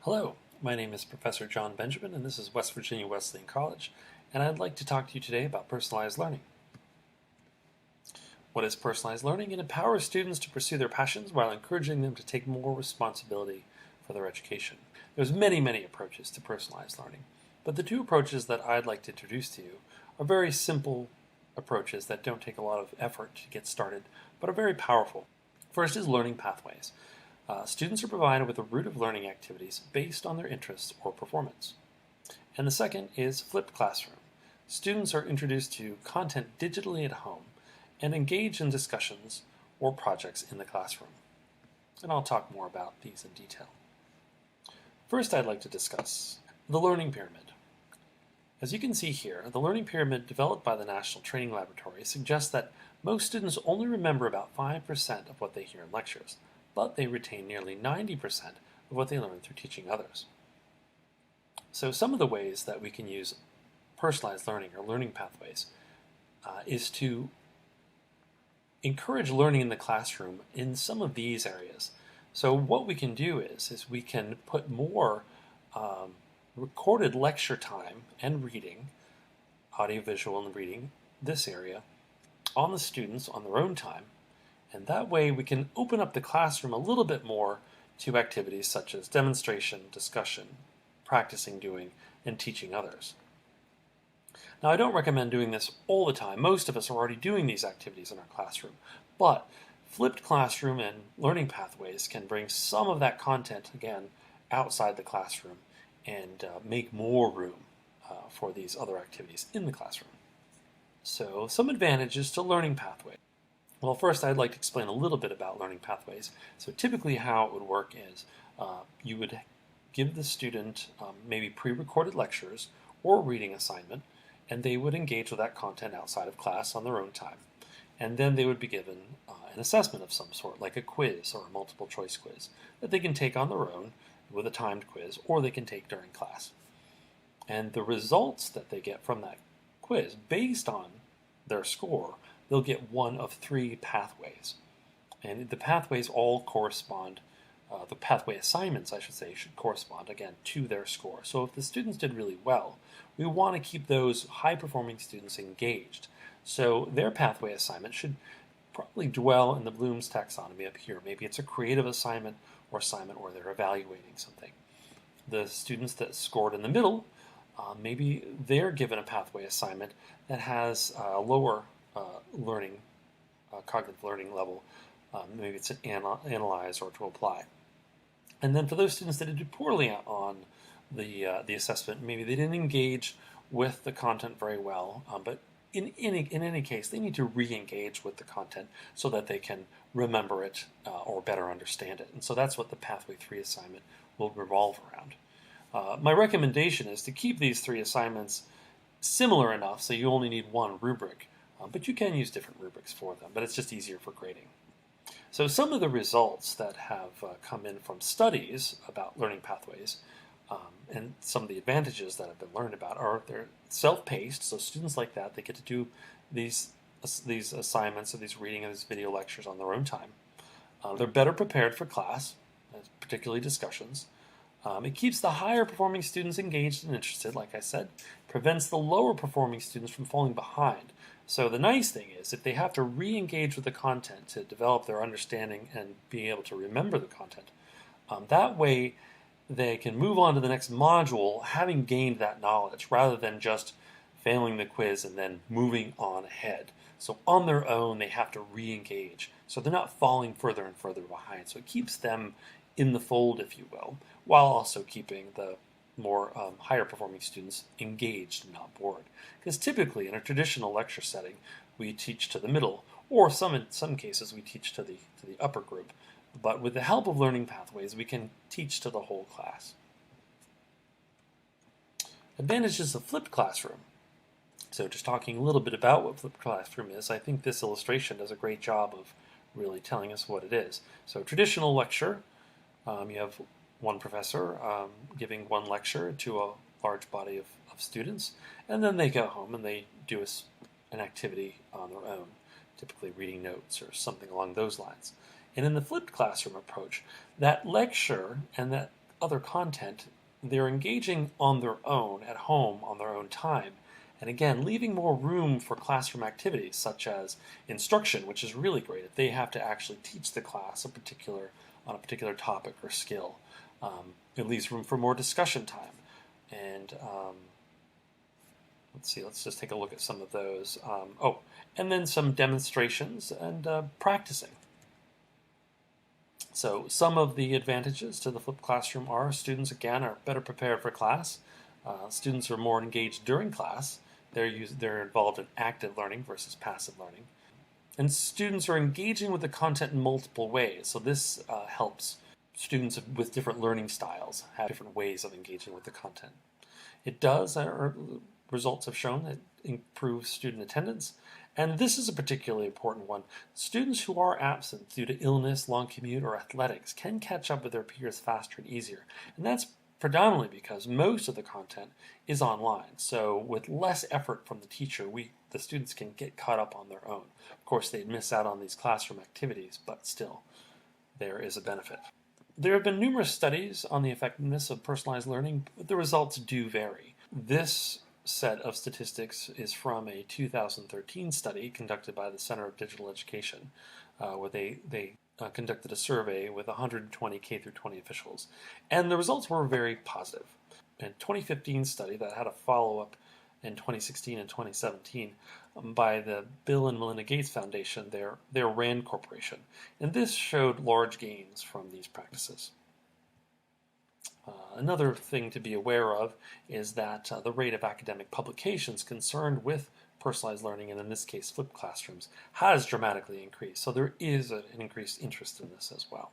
Hello, my name is Professor John Benjamin, and this is West Virginia Wesleyan College, and I'd like to talk to you today about personalized learning. What is personalized learning? It empowers students to pursue their passions while encouraging them to take more responsibility for their education. There's many approaches to personalized learning, but the two approaches that I'd like to introduce to you are very simple approaches that don't take a lot of effort to get started, but are very powerful. First is learning pathways. Students are provided with a route of learning activities based on their interests or performance. And the second is flipped classroom. Students are introduced to content digitally at home and engage in discussions or projects in the classroom. And I'll talk more about these in detail. First, I'd like to discuss the learning pyramid. As you can see here, the learning pyramid developed by the National Training Laboratory suggests that most students only remember about 5% of what they hear in lectures, but they retain nearly 90% of what they learn through teaching others. So some of the ways that we can use personalized learning or learning pathways is to encourage learning in the classroom in some of these areas. So what we can do is we can put more recorded lecture time and reading, audiovisual and reading, this area, on the students on their own time. And that way we can open up the classroom a little bit more to activities such as demonstration, discussion, practicing doing, and teaching others. Now, I don't recommend doing this all the time. Most of us are already doing these activities in our classroom. But flipped classroom and learning pathways can bring some of that content, again, outside the classroom and make more room for these other activities in the classroom. So, some advantages to learning pathways. Well, first I'd like to explain a little bit about learning pathways. So typically how it would work is you would give the student maybe pre-recorded lectures or a reading assignment, and they would engage with that content outside of class on their own time. And then they would be given an assessment of some sort, like a quiz or a multiple choice quiz, that they can take on their own with a timed quiz, or they can take during class. And the results that they get from that quiz, based on their score, they'll get one of three pathways. And the pathways all correspond, the pathway assignments, I should say, should correspond, again, to their score. So if the students did really well, we want to keep those high-performing students engaged. So their pathway assignment should probably dwell in the Bloom's taxonomy up here. Maybe it's a creative assignment or assignment where they're evaluating something. The students that scored in the middle, maybe they're given a pathway assignment that has a lower cognitive learning level. Maybe it's an analyze or to apply. And then for those students that did poorly on the assessment, maybe they didn't engage with the content very well, but in any case, they need to re-engage with the content so that they can remember it or better understand it. And so that's what the Pathway 3 assignment will revolve around. My recommendation is to keep these three assignments similar enough so you only need one rubric. But you can use different rubrics for them, but it's just easier for grading. So some of the results that have come in from studies about learning pathways and some of the advantages that have been learned about are they're self-paced, so students like that, they get to do these assignments or these reading and these video lectures on their own time. They're better prepared for class, particularly discussions. It keeps the higher performing students engaged and interested, like I said, prevents the lower performing students from falling behind. So the nice thing is, if they have to re-engage with the content to develop their understanding and be able to remember the content, that way they can move on to the next module having gained that knowledge rather than just failing the quiz and then moving on ahead. So on their own, they have to re-engage. So they're not falling further and further behind. So it keeps them in the fold, if you will, while also keeping the more higher performing students engaged and not bored. Because typically in a traditional lecture setting, we teach to the middle, or in some cases we teach to the upper group. But with the help of learning pathways, we can teach to the whole class. Advantages of flipped classroom. So just talking a little bit about what flipped classroom is, I think this illustration does a great job of really telling us what it is. So traditional lecture, you have one professor giving one lecture to a large body of students, and then they go home and they do an activity on their own, typically reading notes or something along those lines. And in the flipped classroom approach, that lecture and that other content, they're engaging on their own, at home, on their own time. And again, leaving more room for classroom activities such as instruction, which is really great if they have to actually teach the class on a particular topic or skill. It leaves room for more discussion time. And let's see, let's just take a look at some of those. And then some demonstrations and practicing. So some of the advantages to the flipped classroom are students, again, are better prepared for class. Students are more engaged during class. They're involved in active learning versus passive learning. And students are engaging with the content in multiple ways. So this helps students with different learning styles have different ways of engaging with the content. It does, results have shown, it improves student attendance. And this is a particularly important one. Students who are absent due to illness, long commute, or athletics can catch up with their peers faster and easier. And that's predominantly because most of the content is online. So with less effort from the teacher, the students can get caught up on their own. Of course, they'd miss out on these classroom activities, but still, there is a benefit. There have been numerous studies on the effectiveness of personalized learning, but the results do vary. This set of statistics is from a 2013 study conducted by the Center of Digital Education, where they conducted a survey with 120 K-12 officials, and the results were very positive. In a 2015 study that had a follow-up in 2016 and 2017 by the Bill and Melinda Gates Foundation, their RAND Corporation, and this showed large gains from these practices. Another thing to be aware of is that the rate of academic publications concerned with personalized learning, and in this case flipped classrooms, has dramatically increased. So there is an increased interest in this as well.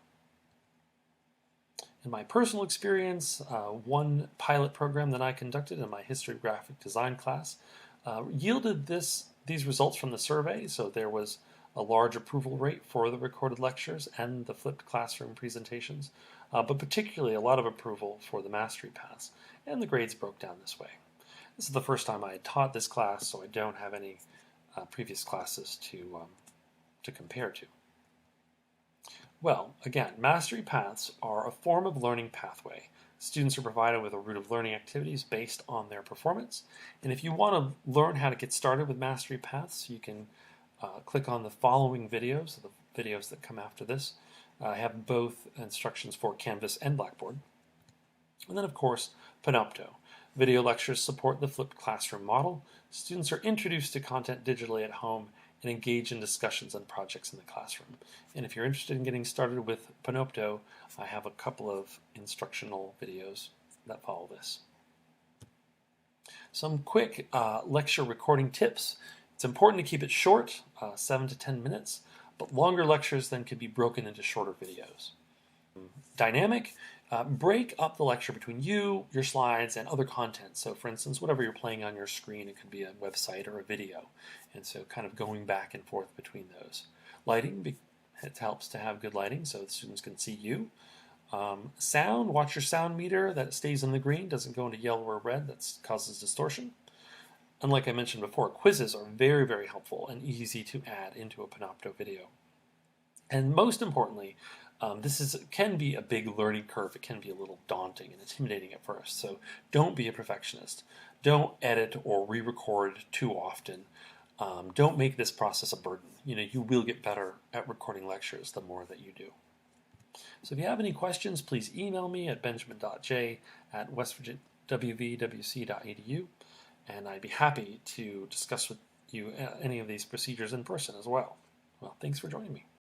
In my personal experience, one pilot program that I conducted in my history of graphic design class yielded these results from the survey. So there was a large approval rate for the recorded lectures and the flipped classroom presentations, but particularly a lot of approval for the mastery paths, and the grades broke down this way. This is the first time I had taught this class, so I don't have any previous classes to compare to. Well, again, mastery paths are a form of learning pathway. Students are provided with a route of learning activities based on their performance, and if you want to learn how to get started with mastery paths, you can click on the following videos, the videos that come after this. I have both instructions for Canvas and Blackboard. And then, of course, Panopto. Video lectures support the flipped classroom model. Students are introduced to content digitally at home and engage in discussions and projects in the classroom. And if you're interested in getting started with Panopto, I have a couple of instructional videos that follow this. Some quick lecture recording tips. It's important to keep it short, 7 to 10 minutes, but longer lectures then can be broken into shorter videos. Dynamic, break up the lecture between you, your slides, and other content. So for instance, whatever you're playing on your screen, it could be a website or a video. And so kind of going back and forth between those. Lighting, it helps to have good lighting so the students can see you. Sound, watch your sound meter, that it stays in the green, doesn't go into yellow or red, that causes distortion. And like I mentioned before, quizzes are very, very helpful and easy to add into a Panopto video. And most importantly, this can be a big learning curve. It can be a little daunting and intimidating at first. So don't be a perfectionist. Don't edit or re-record too often. Don't make this process a burden. You will get better at recording lectures the more that you do. So if you have any questions, please email me at benjamin.j@westvirginiawc.edu, and I'd be happy to discuss with you any of these procedures in person as well. Well, thanks for joining me.